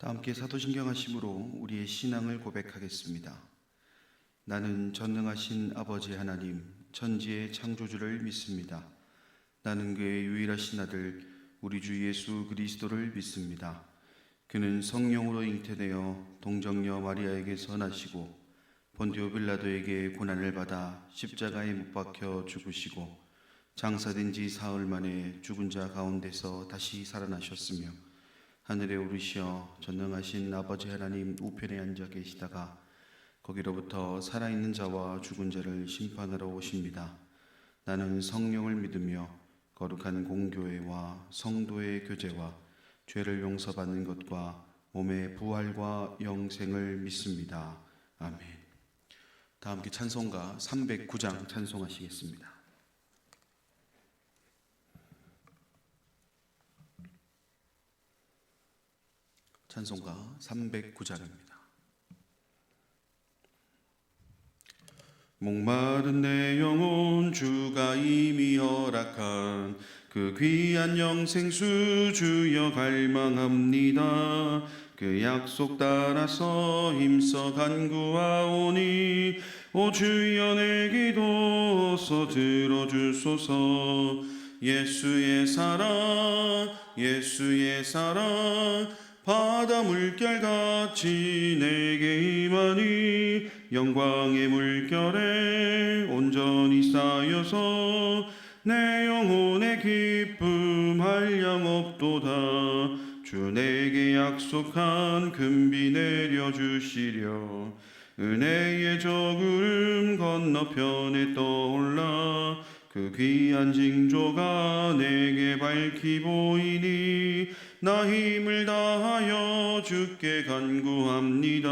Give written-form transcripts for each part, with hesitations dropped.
다 함께 사도신경 하심으로 우리의 신앙을 고백하겠습니다. 나는 전능하신 아버지 하나님, 천지의 창조주를 믿습니다. 나는 그의 유일하신 아들, 우리 주 예수 그리스도를 믿습니다. 그는 성령으로 잉태되어 동정녀 마리아에게서 나시고 본디오 빌라도에게 고난을 받아 십자가에 못 박혀 죽으시고 장사된 지 사흘 만에 죽은 자 가운데서 다시 살아나셨으며 하늘에 오르시어 전능하신 아버지 하나님 우편에 앉아 계시다가 거기로부터 살아있는 자와 죽은 자를 심판하러 오십니다. 나는 성령을 믿으며 거룩한 공교회와 성도의 교제와 죄를 용서받는 것과 몸의 부활과 영생을 믿습니다. 아멘. 다 함께 찬송가 309장 찬송하시겠습니다. 찬송가 309장입니다. 목마른 내 영혼 주가 이미 허락한 그 귀한 영생수 주여 갈망합니다. 그 약속 따라서 힘써 간구하오니 오 주여 내 기도 들어주소서. 예수의 사랑 예수의 사랑 바다 물결같이 내게 임하니 영광의 물결에 온전히 쌓여서 내 영혼의 기쁨 한량없도다. 주 내게 약속한 금비 내려주시려 은혜의 저구름 건너편에 떠올라 그 귀한 징조가 내게 밝히 보이니 나 힘을 다하여 주께 간구합니다.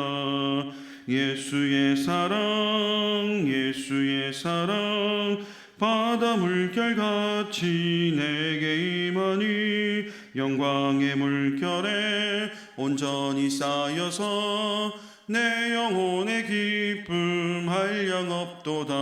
예수의 사랑 예수의 사랑 바다 물결같이 내게 임하니 영광의 물결에 온전히 쌓여서 내 영혼의 기쁨 한량없도다.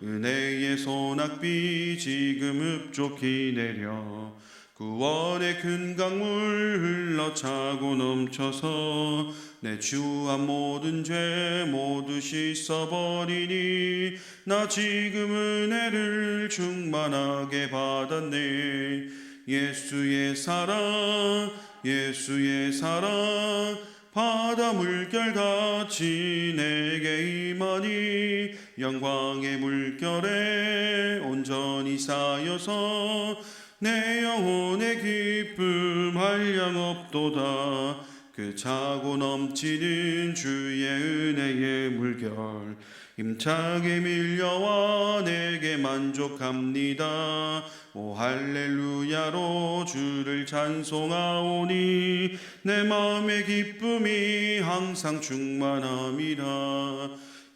은혜의 소낙비 지금 흡족히 내려 구원의 큰 강물 흘러차고 넘쳐서 내 주한 모든 죄 모두 씻어버리니 나 지금 은혜를 충만하게 받았네. 예수의 사랑 예수의 사랑 바다 물결같이 내게 임하니 영광의 물결에 온전히 쌓여서 내 영혼의 기쁨 한량없도다. 그 차고 넘치는 주의 은혜의 물결 힘차게 밀려와 내게 만족합니다. 오 할렐루야로 주를 찬송하오니 내 마음의 기쁨이 항상 충만함이라.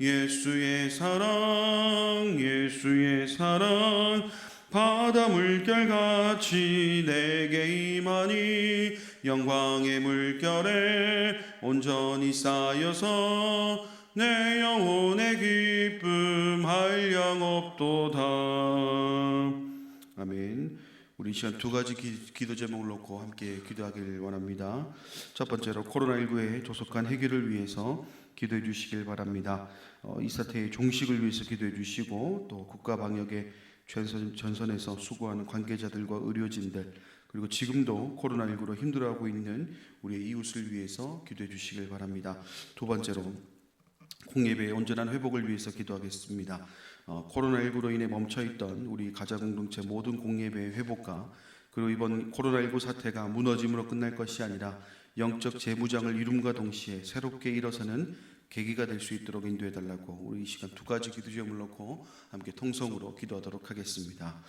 예수의 사랑 예수의 사랑 바다 물결같이 내게 임하니 영광의 물결에 온전히 쌓여서 내 영혼의 기쁨 한량없도다. 아멘. 우리 이 시간 두 가지 기도 제목을 놓고 함께 기도하길 원합니다. 첫 번째로 코로나19의 조속한 해결을 위해서 기도해 주시길 바랍니다. 이 사태의 종식을 위해서 기도해 주시고 또 국가 방역의 전선에서 수고하는 관계자들과 의료진들 그리고 지금도 코로나19로 힘들어하고 있는 우리의 이웃을 위해서 기도해 주시길 바랍니다. 두 번째로 공예배의 온전한 회복을 위해서 기도하겠습니다. 코로나19로 인해 멈춰있던 우리 가자공동체 모든 공예배의 회복과 그리고 이번 코로나19 사태가 무너짐으로 끝날 것이 아니라 영적 재무장을 이룸과 동시에 새롭게 일어서는 계기가 될 수 있도록 인도해 달라고 우리 이 시간 두 가지 기도 제목을 놓고 함께 통성으로 기도하도록 하겠습니다.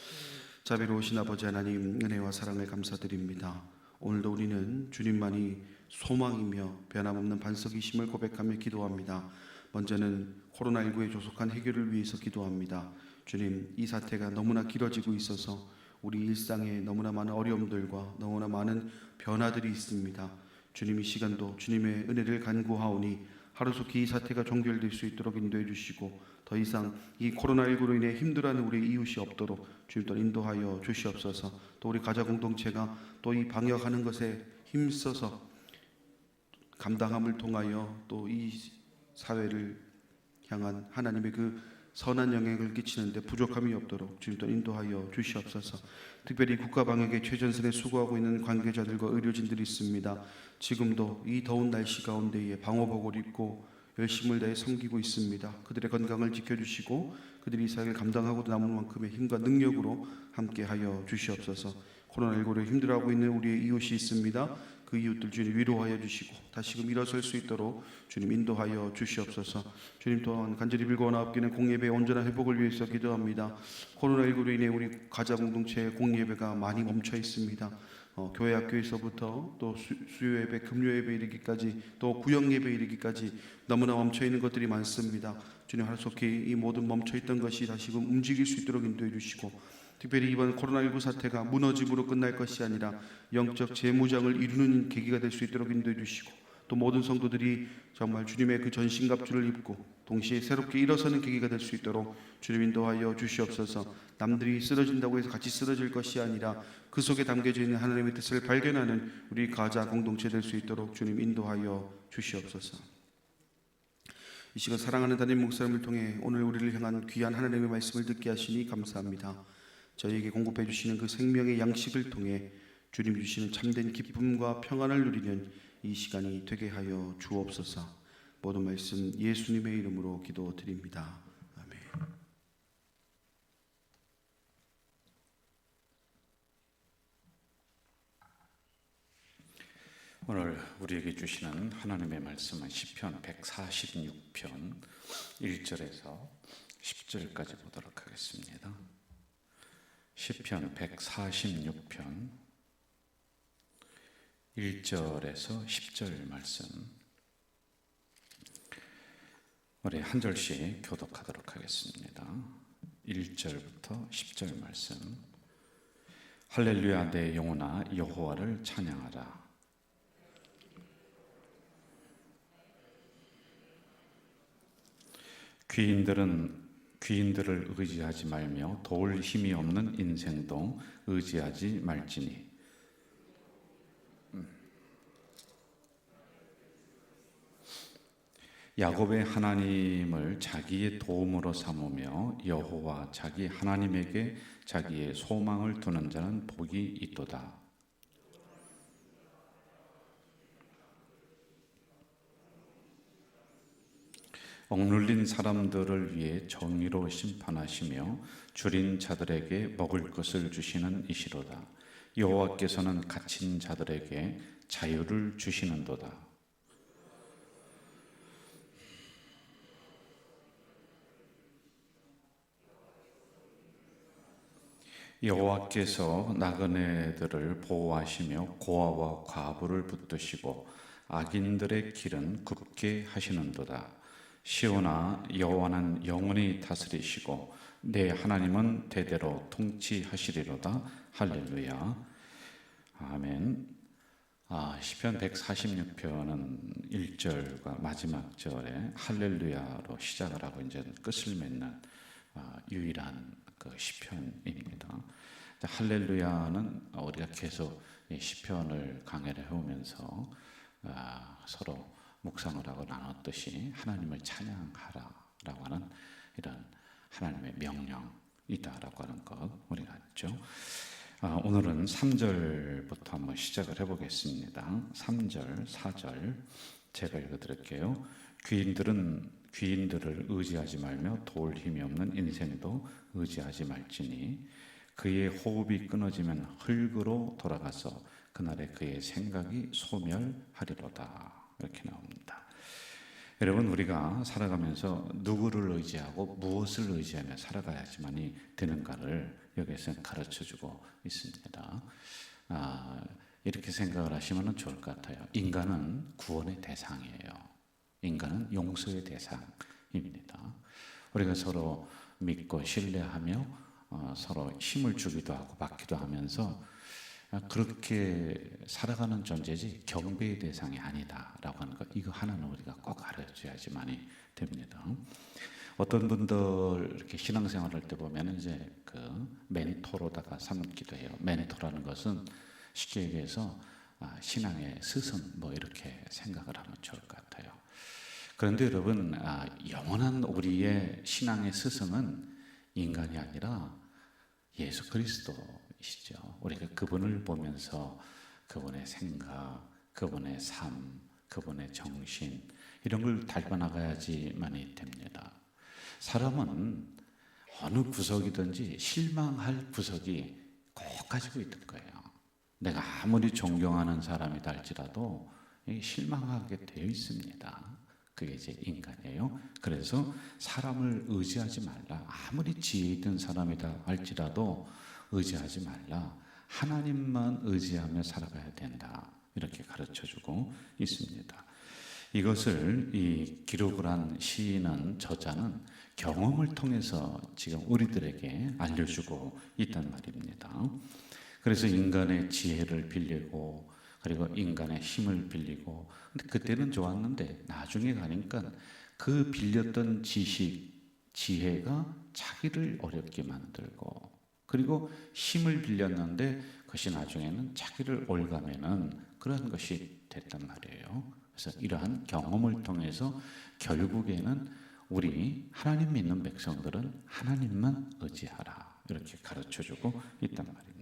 자비로우신 아버지 하나님 은혜와 사랑을 감사드립니다. 오늘도 우리는 주님만이 소망이며 변함없는 반석이심을 고백하며 기도합니다. 먼저는 코로나19의 조속한 해결을 위해서 기도합니다. 주님, 이 사태가 너무나 길어지고 있어서 우리 일상에 너무나 많은 어려움들과 너무나 많은 변화들이 있습니다. 주님, 이 시간도 주님의 은혜를 간구하오니 하루속히 이 사태가 종결될 수 있도록 인도해 주시고 더 이상 이 코로나19로 인해 힘들어하는 우리 이웃이 없도록 주님도 인도하여 주시옵소서. 또 우리 가자 공동체가 또 이 방역하는 것에 힘써서 감당함을 통하여 또 이 사회를 향한 하나님의 그 선한 영향을 끼치는데 부족함이 없도록 주님 또 인도하여 주시옵소서. 특별히 국가방역에 최전선에 수고하고 있는 관계자들과 의료진들이 있습니다. 지금도 이 더운 날씨 가운데에 방호복을 입고 열심을 다해 섬기고 있습니다. 그들의 건강을 지켜주시고 그들이 이 사역을 감당하고 남은 만큼의 힘과 능력으로 함께하여 주시옵소서. 코로나19로 힘들어하고 있는 우리의 이웃이 있습니다. 그 이웃들 주님 위로하여 주시고 다시금 일어설 수 있도록 주님 인도하여 주시옵소서. 주님 또한 간절히 빌고나 아끼는 공예배의 온전한 회복을 위해서 기도합니다. 코로나19로 인해 우리 가자 공동체의 공예배가 많이 멈춰 있습니다. 교회 학교에서부터 또 수요 예배, 금요 예배 이르기까지 또 구역 예배 이르기까지 너무나 멈춰 있는 것들이 많습니다. 주님 하루속히 이 모든 멈춰 있던 것이 다시금 움직일 수 있도록 인도해 주시고 특별히 이번 코로나19 사태가 무너짐으로 끝날 것이 아니라 영적 재무장을 이루는 계기가 될 수 있도록 인도해 주시고 또 모든 성도들이 정말 주님의 그 전신갑주를 입고 동시에 새롭게 일어서는 계기가 될 수 있도록 주님 인도하여 주시옵소서. 남들이 쓰러진다고 해서 같이 쓰러질 것이 아니라 그 속에 담겨져 있는 하나님의 뜻을 발견하는 우리 가자 공동체 될 수 있도록 주님 인도하여 주시옵소서. 이 시간 사랑하는 담임 목사님을 통해 오늘 우리를 향한 귀한 하나님의 말씀을 듣게 하시니 감사합니다. 저희에게 공급해 주시는 그 생명의 양식을 통해 주님 주시는 참된 기쁨과 평안을 누리는 이 시간이 되게 하여 주옵소서. 모든 말씀 예수님의 이름으로 기도드립니다. 아멘. 오늘 우리에게 주시는 하나님의 말씀은 시편 146편 1절에서 10절까지 보도록 하겠습니다. 시편 146편 1절에서 10절 말씀, 우리 한 절씩 교독하도록 하겠습니다. 1절부터 10절 말씀. 할렐루야, 내 영혼아 여호와를 찬양하라. 귀인들을 의지하지 말며 도울 힘이 없는 인생도 의지하지 말지니 야곱의 하나님을 자기의 도움으로 삼으며 여호와 자기 하나님에게 자기의 소망을 두는 자는 복이 있도다. 억눌린 사람들을 위해 정의로 심판하시며 줄인 자들에게 먹을 것을 주시는 이시로다. 여호와께서는 갇힌 자들에게 자유를 주시는도다. 여호와께서 나그네들을 보호하시며 고아와 과부를 붙드시고 악인들의 길은 굽게 하시는도다. 시온아, 여호와는 영원히 다스리시고 내 하나님은 대대로 통치하시리로다. 할렐루야. 아멘. 시편 146편은 1절과 마지막 절에 할렐루야로 시작을 하고 이제 끝을 맺는 유일한 그 시편입니다. 할렐루야는 우리가 계속 이 시편을 강해를 해오면서 서로 묵상을 하고 나눴듯이 하나님을 찬양하라라고 하는 이런 하나님의 명령이다라고 하는 것 우리가 알죠. 오늘은 3절부터 한번 시작을 해보겠습니다. 3절, 4절 제가 읽어드릴게요. 귀인들을 의지하지 말며 도울 힘이 없는 인생도 의지하지 말지니 그의 호흡이 끊어지면 흙으로 돌아가서 그날에 그의 생각이 소멸하리로다. 이렇게 나옵니다. 여러분, 우리가 살아가면서 누구를 의지하고 무엇을 의지하며 살아가야지만이 되는가를 여기에서 가르쳐주고 있습니다. 이렇게 생각을 하시면 좋을 것 같아요. 인간은 구원의 대상이에요. 인간은 용서의 대상입니다. 우리가 서로 믿고 신뢰하며 서로 힘을 주기도 하고 받기도 하면서 그렇게 살아가는 존재지 경배의 대상이 아니다라고 하는 것, 이거 하나는 우리가 꼭 알아줘야지만이 됩니다. 어떤 분들 이렇게 신앙생활할 때 보면 이제 그 멘토로다가 삼기도 해요. 멘토라는 것은 쉽게 얘기해서 신앙의 스승 뭐 이렇게 생각을 하면 좋을 것 같아요. 그런데 여러분, 영원한 우리의 신앙의 스승은 인간이 아니라 예수 그리스도이시죠. 우리가 그분을 보면서 그분의 생각, 그분의 삶, 그분의 정신 이런 걸 닮아나가야지만이 됩니다. 사람은 어느 구석이든지 실망할 구석이 꼭 가지고 있는 거예요. 내가 아무리 존경하는 사람이다 할지라도 실망하게 되어 있습니다. 그게 이제 인간이에요. 그래서 사람을 의지하지 말라. 아무리 지혜 있는 사람이다 할지라도 의지하지 말라. 하나님만 의지하며 살아가야 된다. 이렇게 가르쳐주고 있습니다. 이것을 이 기록을 한 시인은, 저자는 경험을 통해서 지금 우리들에게 알려주고 있단 말입니다. 그래서 인간의 지혜를 빌리고 그리고 인간의 힘을 빌리고, 근데 그때는 좋았는데 나중에 가니까 그 빌렸던 지식, 지혜가 자기를 어렵게 만들고, 그리고 힘을 빌렸는데 그것이 나중에는 자기를 올가매는 그런 것이 됐단 말이에요. 그래서 이러한 경험을 통해서 결국에는 우리 하나님 믿는 백성들은 하나님만 의지하라, 이렇게 가르쳐주고 있단 말입니다.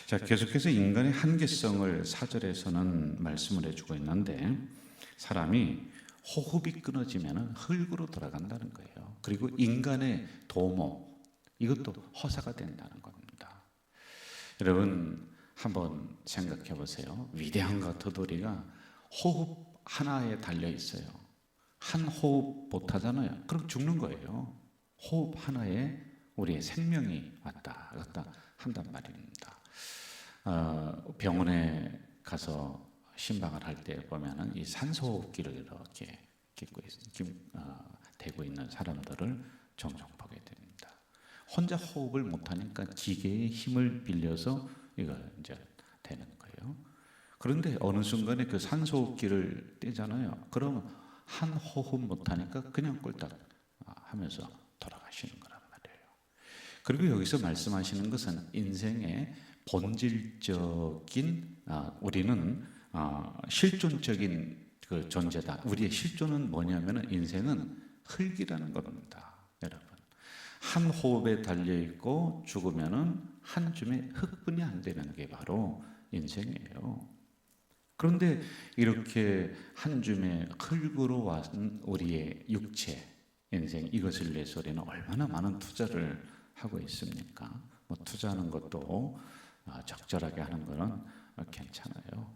자, 계속해서 인간의 한계성을 4절에서는 말씀을 해주고 있는데, 사람이 호흡이 끊어지면 흙으로 돌아간다는 거예요. 그리고 인간의 도모, 이것도 허사가 된다는 겁니다. 여러분 한번 생각해 보세요. 위대한 가토도리가 호흡 하나에 달려 있어요. 한 호흡 못 하잖아요. 그럼 죽는 거예요. 호흡 하나에 우리의 생명이 왔다 갔다 한단 말입니다. 병원에 가서 심방을 할 때 보면은 이 산소호흡기를 이렇게 대고 있는 사람들을 종종 보게 됩니다. 혼자 호흡을 못하니까 기계의 힘을 빌려서 이거 이제 되는 거예요. 그런데 어느 순간에 그 산소호흡기를 떼잖아요. 그러면 한 호흡 못하니까 그냥 꼴딱 하면서 돌아가시는 거란 말이에요. 그리고 여기서 말씀하시는 것은 인생의 본질적인, 우리는 실존적인 그 존재다. 우리의 실존은 뭐냐면 인생은 흙이라는 겁니다. 여러분, 한 호흡에 달려있고 죽으면은 한 줌의 흙뿐이 안 되는 게 바로 인생이에요. 그런데 이렇게 한 줌의 흙으로 왔은 우리의 육체, 인생, 이것을 위해서 우리는 얼마나 많은 투자를 하고 있습니까? 뭐 투자하는 것도 적절하게 하는 거는 괜찮아요.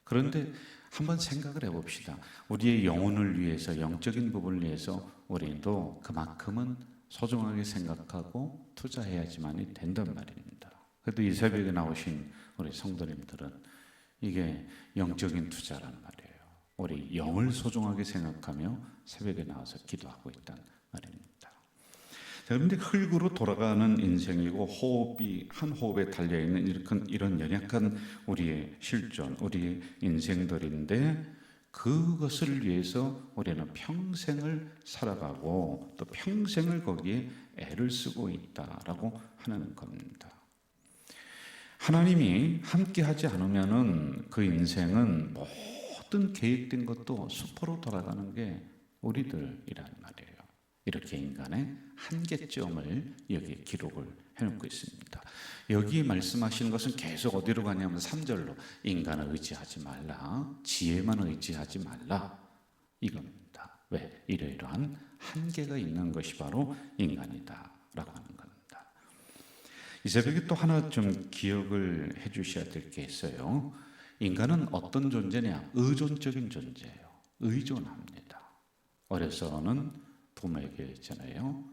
그런데 한번 생각을 해봅시다. 우리의 영혼을 위해서, 영적인 부분을 위해서 우리도 그만큼은 소중하게 생각하고 투자해야지만이 된단 말입니다. 그래도 이 새벽에 나오신 우리 성도님들은 이게 영적인 투자란 말이에요. 우리 영을 소중하게 생각하며 새벽에 나와서 기도하고 있단 말입니다. 그런데 흙으로 돌아가는 인생이고 호흡이 한 호흡에 달려있는 이런 연약한 우리의 실존, 우리의 인생들인데, 그것을 위해서 우리는 평생을 살아가고 또 평생을 거기에 애를 쓰고 있다라고 하는 겁니다. 하나님이 함께 하지 않으면은 그 인생은 모든 계획된 것도 수포로 돌아가는 게 우리들이란 말이에요. 이렇게 인간의 한계점을 여기에 기록을 해놓고 있습니다. 여기 말씀하시는 것은 계속 어디로 가냐면 3절로 인간을 의지하지 말라, 지혜만 의지하지 말라, 이겁니다. 왜? 이러이러한 한계가 있는 것이 바로 인간이다 라고 하는 겁니다. 이 새벽에 또 하나 좀 기억을 해 주셔야 될 게 있어요. 인간은 어떤 존재냐? 의존적인 존재예요. 의존합니다. 어려서는 부모에게 있잖아요.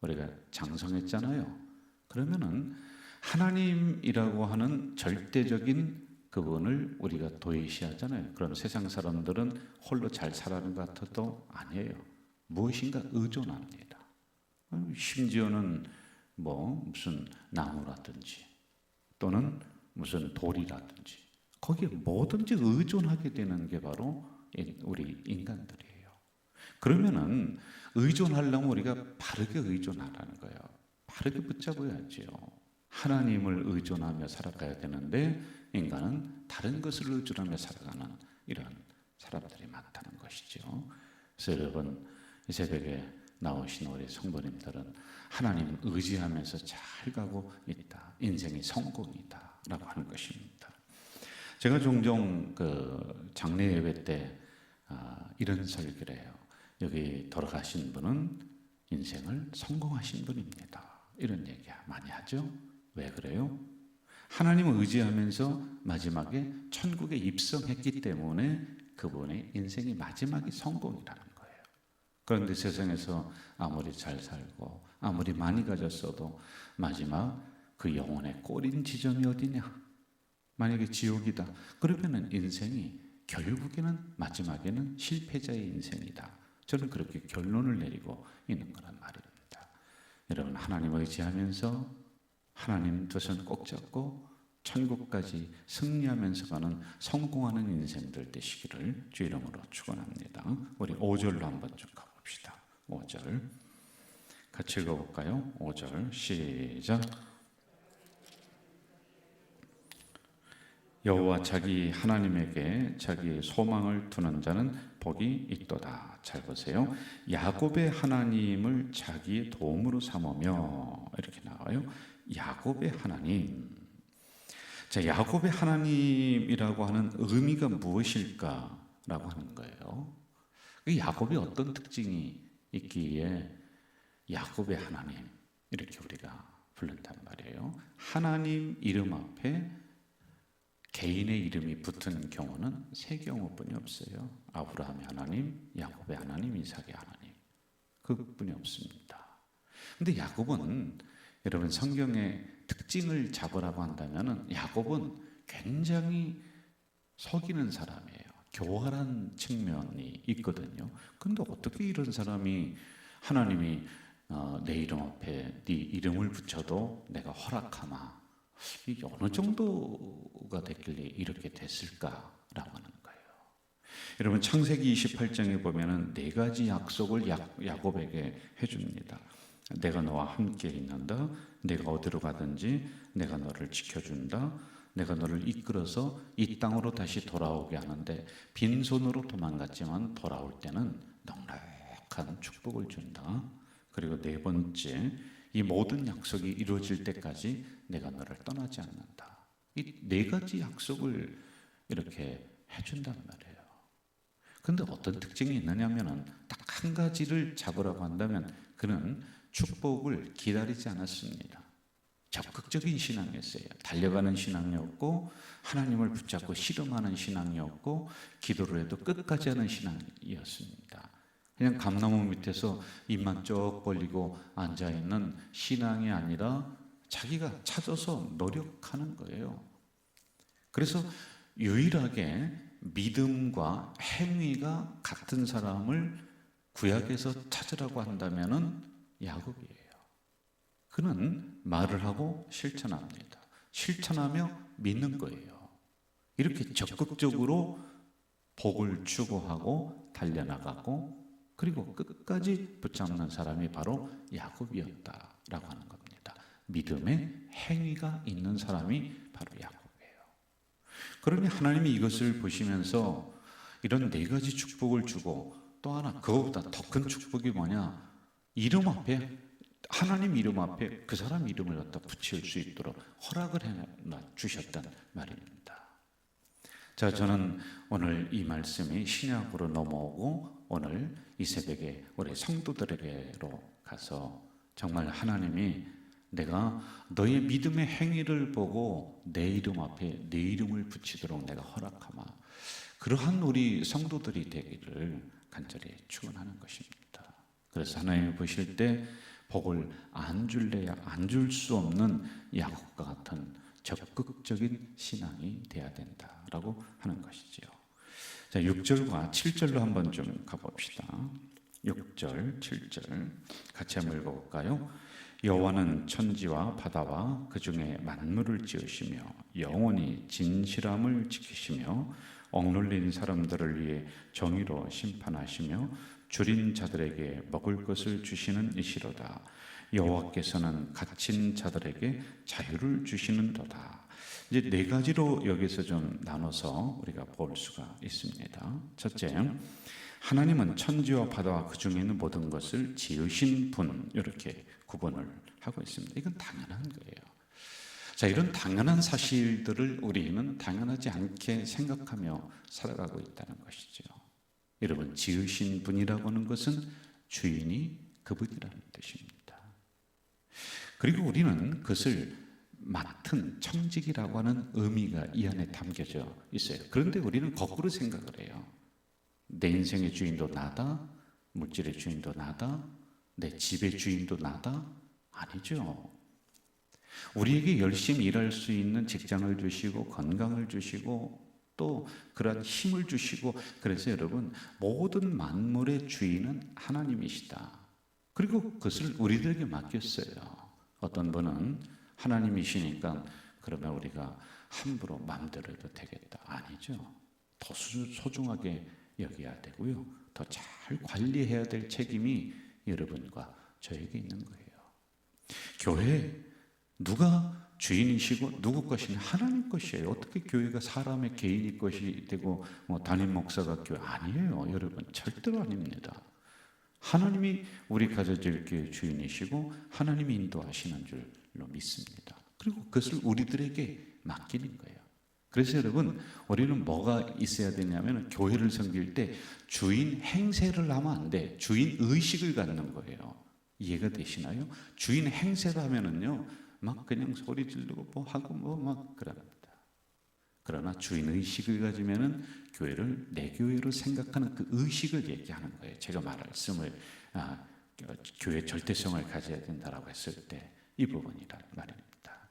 우리가 장성했잖아요. 그러면은 하나님이라고 하는 절대적인 그분을 우리가 도외시하잖아요. 그럼 세상 사람들은 홀로 잘 살아가는 것 같아도 아니에요. 무엇인가 의존합니다. 심지어는 뭐 무슨 나무라든지 또는 무슨 돌이라든지 거기에 뭐든지 의존하게 되는 게 바로 우리 인간들이에요. 그러면은 의존하려면 우리가 바르게 의존하라는 거예요. 바르게 붙잡아야지요. 하나님을 의존하며 살아가야 되는데 인간은 다른 것을 의존하며 살아가는 이런 사람들이 많다는 것이죠. 그래서 여러분, 이 새벽에 나오신 우리 성도님들은 하나님을 의지하면서 잘 가고 있다. 인생이 성공이다 라고 하는 것입니다. 제가 종종 그 장례 예배 때 이런 설교를 해요. 여기 돌아가신 분은 인생을 성공하신 분입니다. 이런 얘기 많이 하죠. 왜 그래요? 하나님을 의지하면서 마지막에 천국에 입성했기 때문에 그분의 인생이 마지막이 성공이라는 거예요. 그런데 세상에서 아무리 잘 살고 아무리 많이 가졌어도 마지막 그 영혼의 꼬린 지점이 어디냐? 만약에 지옥이다. 그러면은 인생이 결국에는 마지막에는 실패자의 인생이다. 저는 그렇게 결론을 내리고 있는 거란 말입니다. 여러분, 하나님을 의지하면서 하나님 두 손 꼭 잡고 천국까지 승리하면서 가는 성공하는 인생들 되시기를 주 이름으로 축원합니다. 우리 5절로 한번 좀 가봅시다. 5절 같이 읽어볼까요? 5절 시작. 여호와 자기 하나님에게 자기 소망을 두는 자는 복이 있도다. 잘 보세요. 야곱의 하나님을 자기의 도움으로 삼으며 이렇게 나와요. 야곱의 하나님. 자, 야곱의 하나님이라고 하는 의미가 무엇일까라고 하는 거예요. 야곱이 어떤 특징이 있기에 야곱의 하나님 이렇게 우리가 부른단 말이에요. 하나님 이름 앞에 개인의 이름이 붙은 경우는 세 경우뿐이 없어요. 아브라함의 하나님, 야곱의 하나님, 이삭의 하나님. 그뿐이 없습니다. 근데 야곱은 여러분 성경의 특징을 잡으라고 한다면 야곱은 굉장히 속이는 사람이에요. 교활한 측면이 있거든요. 근데 어떻게 이런 사람이 하나님이 내 이름 앞에 네 이름을 붙여도 내가 허락하마. 이게 어느 정도가 됐길래 이렇게 됐을까라고 하는 거예요. 여러분 창세기 28장에 보면은 네 가지 약속을 야곱에게 해줍니다. 내가 너와 함께 있는다. 내가 어디로 가든지 내가 너를 지켜준다. 내가 너를 이끌어서 이 땅으로 다시 돌아오게 하는데 빈손으로 도망갔지만 돌아올 때는 넉넉한 축복을 준다. 그리고 네 번째, 이 모든 약속이 이루어질 때까지 내가 너를 떠나지 않는다. 이 네 가지 약속을 이렇게 해준단 말이에요. 근데 어떤 특징이 있느냐면은 딱 한 가지를 잡으라고 한다면 그는 축복을 기다리지 않았습니다. 적극적인 신앙이었어요. 달려가는 신앙이었고 하나님을 붙잡고 씨름하는 신앙이었고 기도를 해도 끝까지 하는 신앙이었습니다. 그냥 감나무 밑에서 입만 쭉 벌리고 앉아있는 신앙이 아니라 자기가 찾아서 노력하는 거예요. 그래서 유일하게 믿음과 행위가 같은 사람을 구약에서 찾으라고 한다면은 야곱이에요. 그는 말을 하고 실천합니다. 실천하며 믿는 거예요. 이렇게 적극적으로 복을 추구하고 달려나가고 그리고 끝까지 붙잡는 사람이 바로 야곱이었다라고 하는 겁니다. 믿음의 행위가 있는 사람이 바로 야곱이에요. 그러니 하나님이 이것을 보시면서 이런 네 가지 축복을 주고 또 하나 그것보다 더 큰 축복이 뭐냐? 이름 앞에 하나님 이름 앞에 그 사람 이름을 갖다 붙일 수 있도록 허락을 해 주셨단 말입니다. 자, 저는 오늘 이 말씀이 신약으로 넘어오고 오늘 이 새벽에 우리 성도들에게로 가서 정말 하나님이 내가 너의 믿음의 행위를 보고 내 이름 앞에 내 이름을 붙이도록 내가 허락하마. 그러한 우리 성도들이 되기를 간절히 축원하는 것입니다. 그래서 하나님이 보실 때 복을 안 줄래야 안 줄 수 없는 야곱과 같은 적극적인 신앙이 돼야 된다라고 하는 것이지요. 자, 6절과 7절로 한번 좀 가봅시다. 6절, 7절 같이 한번 읽어볼까요? 여호와는 천지와 바다와 그 중에 만물을 지으시며 영원히 진실함을 지키시며 억눌린 사람들을 위해 정의로 심판하시며 줄인 자들에게 먹을 것을 주시는 이시로다. 여호와께서는 갇힌 자들에게 자유를 주시는도다. 이제 네 가지로 여기서 좀 나눠서 우리가 볼 수가 있습니다. 첫째, 하나님은 천지와 바다와 그 중에 있는 모든 것을 지으신 분, 이렇게 구분을 하고 있습니다. 이건 당연한 거예요. 자, 이런 당연한 사실들을 우리는 당연하지 않게 생각하며 살아가고 있다는 것이죠. 여러분, 지으신 분이라고 하는 것은 주인이 그분이라는 뜻입니다. 그리고 우리는 그것을 맡은 청직이라고 하는 의미가 이 안에 담겨져 있어요. 그런데 우리는 거꾸로 생각을 해요. 내 인생의 주인도 나다, 물질의 주인도 나다, 내 집의 주인도 나다? 아니죠. 우리에게 열심히 일할 수 있는 직장을 주시고 건강을 주시고 또 그런 힘을 주시고, 그래서 여러분, 모든 만물의 주인은 하나님이시다. 그리고 그것을 우리들에게 맡겼어요. 어떤 분은 하나님이시니까 그러면 우리가 함부로 마음대로 해도 되겠다. 아니죠. 더 소중하게 여겨야 되고요, 더 잘 관리해야 될 책임이 여러분과 저에게 있는 거예요. 교회 누가 주인이시고 누구 것이냐? 하나님 것이에요. 어떻게 교회가 사람의 개인의 것이 되고 담임 목사가 교회 아니에요. 여러분, 절대로 아닙니다. 하나님이 우리 가져질 교회 주인이시고 하나님이 인도하시는 줄로 믿습니다. 그리고 그것을 우리들에게 맡기는 거예요. 그래서 여러분, 우리는 뭐가 있어야 되냐면, 교회를 섬길 때 주인 행세를 하면 안 돼. 주인 의식을 갖는 거예요. 이해가 되시나요? 주인 행세를 하면은요, 막 그냥 소리 지르고 뭐 하고 뭐 막 그럽니다. 그러나 주인 의식을 가지면은 교회를 내 교회로 생각하는 그 의식을 얘기하는 거예요. 제가 말씀을 교회 절대성을 가져야 된다라고 했을 때 이 부분이란 말입니다.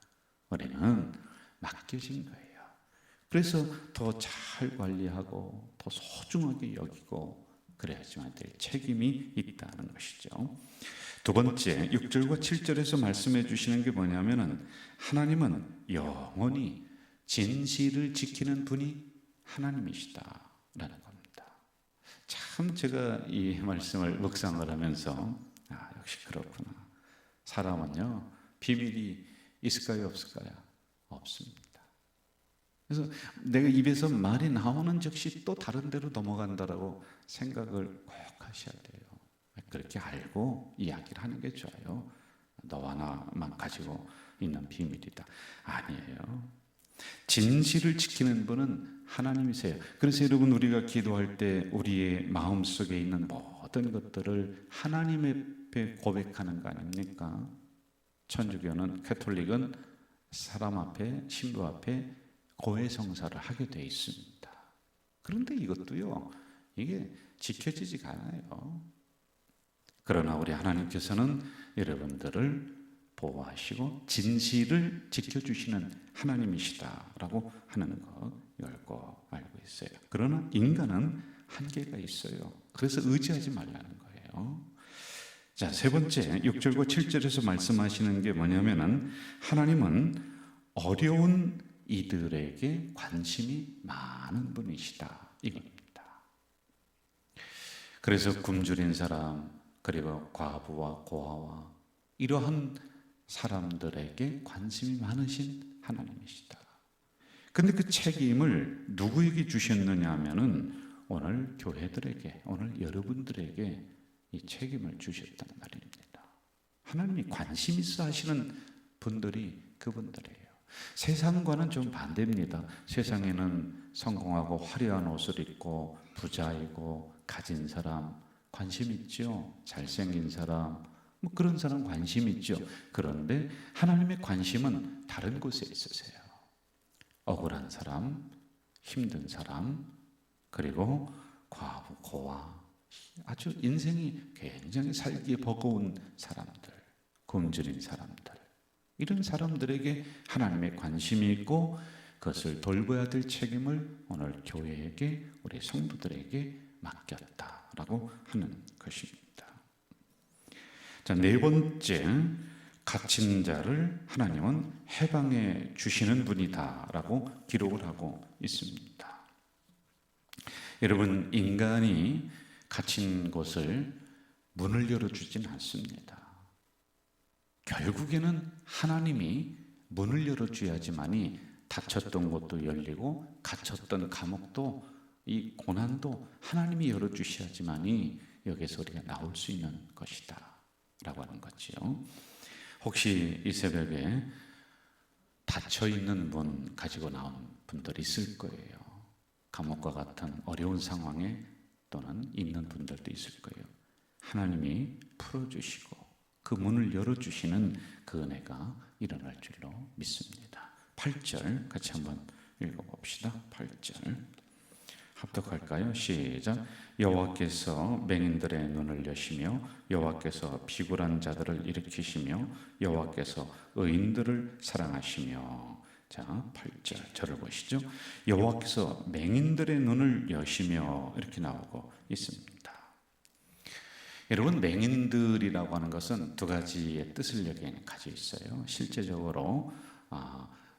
우리는 맡겨진 거예요. 그래서 더 잘 관리하고 더 소중하게 여기고 그래야지만 될 책임이 있다는 것이죠. 두 번째, 6절과 7절에서 말씀해 주시는 게 뭐냐면은, 하나님은 영원히 진실을 지키는 분이 하나님이시다라는 겁니다. 참 제가 이 말씀을 묵상을 하면서 역시 그렇구나. 사람은요, 비밀이 있을까요, 없을까요? 없습니다. 그래서 내가 입에서 말이 나오는 즉시 또 다른 데로 넘어간다라고 생각을 꼭 하셔야 돼요. 그렇게 알고 이야기를 하는 게 좋아요. 너와 나만 가지고 있는 비밀이다. 아니에요. 진실을 지키는 분은 하나님이세요. 그래서 여러분, 우리가 기도할 때 우리의 마음속에 있는 모든 것들을 하나님 앞에 고백하는 거 아닙니까? 천주교는, 가톨릭은 사람 앞에, 신부 앞에 고해성사를 하게 돼 있습니다. 그런데 이것도요, 이게 지켜지지가 않아요. 그러나 우리 하나님께서는 여러분들을 보호하시고 진실을 지켜주시는 하나님이시다라고 하는 거 열고 알고 있어요. 그러나 인간은 한계가 있어요. 그래서 의지하지 말라는 거예요. 자, 세 번째, 6절과 7절에서 말씀하시는 게 뭐냐면은, 하나님은 어려운 이들에게 관심이 많은 분이시다, 이겁니다. 그래서 굶주린 사람, 그리고 과부와 고아와 이러한 사람들에게 관심이 많으신 하나님이시다. 근데 그 책임을 누구에게 주셨느냐 하면은, 오늘 교회들에게, 오늘 여러분들에게 이 책임을 주셨단 말입니다. 하나님이 관심 있어 하시는 분들이 그분들이에요. 세상과는 좀 반대입니다. 세상에는 성공하고 화려한 옷을 입고 부자이고 가진 사람 관심 있죠. 잘생긴 사람, 뭐 그런 사람 관심 있죠. 그런데 하나님의 관심은 다른 곳에 있으세요. 억울한 사람, 힘든 사람, 그리고 과부, 고아, 아주 인생이 굉장히 살기에 버거운 사람들, 굶주린 사람들, 이런 사람들에게 하나님의 관심이 있고 그것을 돌봐야 될 책임을 오늘 교회에게, 우리 성도들에게 맡겼다라고 하는 것입니다. 자, 네 번째, 갇힌 자를 하나님은 해방해 주시는 분이다라고 기록을 하고 있습니다. 여러분, 인간이 갇힌 곳을 문을 열어주진 않습니다. 결국에는 하나님이 문을 열어줘야지만이 닫혔던 곳도 열리고 갇혔던 감옥도 이 고난도 하나님이 열어주셔야지만이 여기서 우리가 나올 수 있는 것이다 라고 하는 거지요. 혹시 이 새벽에 닫혀있는 문 가지고 나온 분들이 있을 거예요. 감옥과 같은 어려운 상황에 또는 있는 분들도 있을 거예요. 하나님이 풀어주시고 그 문을 열어주시는 그 은혜가 일어날 줄로 믿습니다. 8절 같이 한번 읽어봅시다. 8절 합독할까요? 시작. 여호와께서 맹인들의 눈을 여시며 여호와께서 비굴한 자들을 일으키시며 여호와께서 의인들을 사랑하시며. 자, 8절 저를 보시죠. 여호와께서 맹인들의 눈을 여시며 이렇게 나오고 있습니다. 여러분, 맹인들이라고 하는 것은 두 가지의 뜻을 여기 가지고 있어요. 실제적으로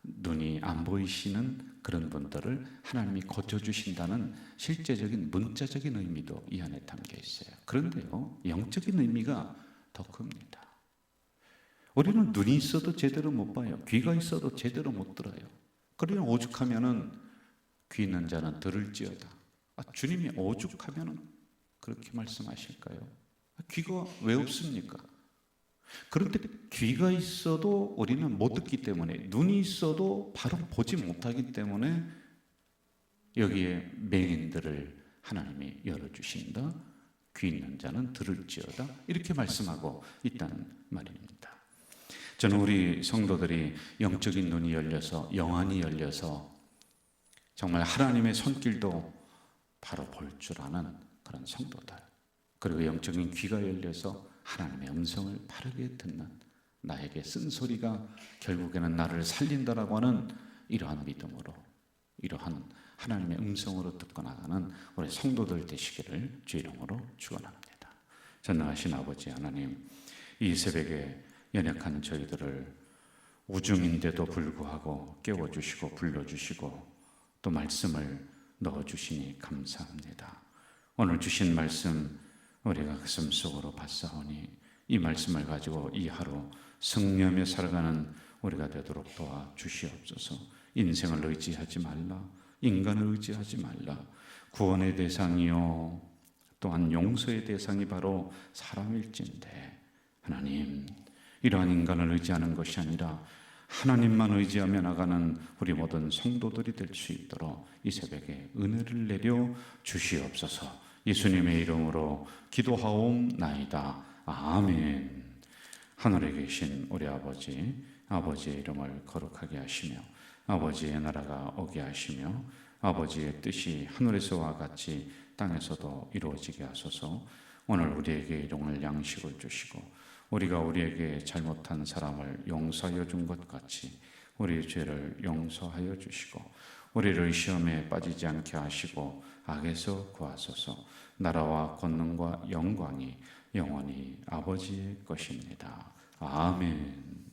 눈이 안 보이시는 그런 분들을 하나님이 고쳐주신다는 실제적인 문자적인 의미도 이 안에 담겨 있어요. 그런데요, 영적인 의미가 더 큽니다. 우리는 눈이 있어도 제대로 못 봐요. 귀가 있어도 제대로 못 들어요. 그러나 오죽하면은 귀 있는 자는 들을지어다. 주님이 오죽하면은 그렇게 말씀하실까요? 귀가 왜 없습니까? 그런데 귀가 있어도 우리는 못 듣기 때문에, 눈이 있어도 바로 보지 못하기 때문에 여기에 맹인들을 하나님이 열어주신다. 귀 있는 자는 들을지어다. 이렇게 말씀하고 있다는 말입니다. 저는 우리 성도들이 영적인 눈이 열려서, 영안이 열려서 정말 하나님의 손길도 바로 볼 줄 아는 그런 성도들, 그리고 영적인 귀가 열려서 하나님의 음성을 바르게 듣는, 나에게 쓴소리가 결국에는 나를 살린다라고 하는 이러한 믿음으로, 이러한 하나님의 음성으로 듣고 나가는 우리 성도들 되시기를 주 이름으로 축원합니다. 전능하신 아버지 하나님, 이 새벽에 연약한 저희들을 우중인데도 불구하고 깨워주시고 불러주시고 또 말씀을 넣어주시니 감사합니다. 오늘 주신 말씀 우리가 가슴 속으로 받사오니 이 말씀을 가지고 이 하루 승리하며 살아가는 우리가 되도록 도와주시옵소서. 인생을 의지하지 말라, 인간을 의지하지 말라. 구원의 대상이요 또한 용서의 대상이 바로 사람일진데, 하나님, 이러한 인간을 의지하는 것이 아니라 하나님만 의지하며 나가는 우리 모든 성도들이 될 수 있도록 이 새벽에 은혜를 내려 주시옵소서. 예수님의 이름으로 기도하옵나이다. 아멘. 하늘에 계신 우리 아버지, 아버지의 이름을 거룩하게 하시며 아버지의 나라가 오게 하시며 아버지의 뜻이 하늘에서와 같이 땅에서도 이루어지게 하소서. 오늘 우리에게 일용할 양식을 주시고 우리가 우리에게 잘못한 사람을 용서하여 준 것 같이 우리의 죄를 용서하여 주시고 우리를 시험에 빠지지 않게 하시고 악에서 구하소서. 나라와 권능과 영광이 영원히 아버지의 것입니다. 아멘.